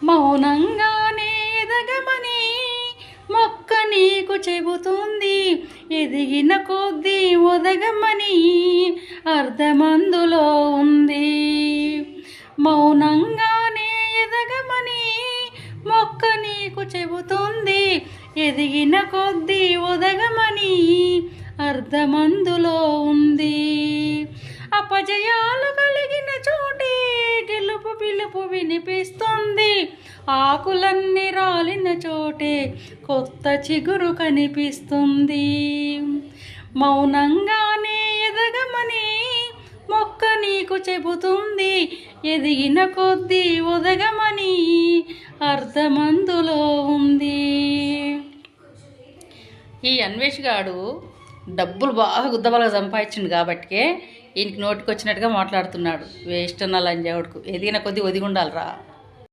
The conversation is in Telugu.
మౌనంగానే ఎదగమని మొక్క నీకు చెబుతుంది, ఎదిగిన కొద్దీ ఒదగమని అర్థమందులో ఉంది. మౌనంగానే ఎదగమని మొక్క నీకు చెబుతుంది, ఎదిగిన కొద్దీ ఒదగమని అర్థమందులో ఉంది. అపజయాలు కలిగిన చోటే గెలుపు పిలుపు వినిపిస్తుంది, ఆకులన్నీ రాలిన చోటే కొత్త చిగురు కనిపిస్తుంది. మౌనంగానే ఎదగమని మొక్క నీకు చెబుతుంది, ఎదిగిన కొద్దీ ఒదగమని అర్థమందులో ఉంది. ఈ అన్వేష్ గాడు డబ్బులు బాగా గుద్దబలగా సంపాదించిండు కాబట్టికే ఈయనకి నోటికి వచ్చినట్టుగా మాట్లాడుతున్నాడు. వేస్ట్ అన్న లంజావుడుకు, ఎదిగిన కొద్దీ ఒదిగి ఉండాలిరా.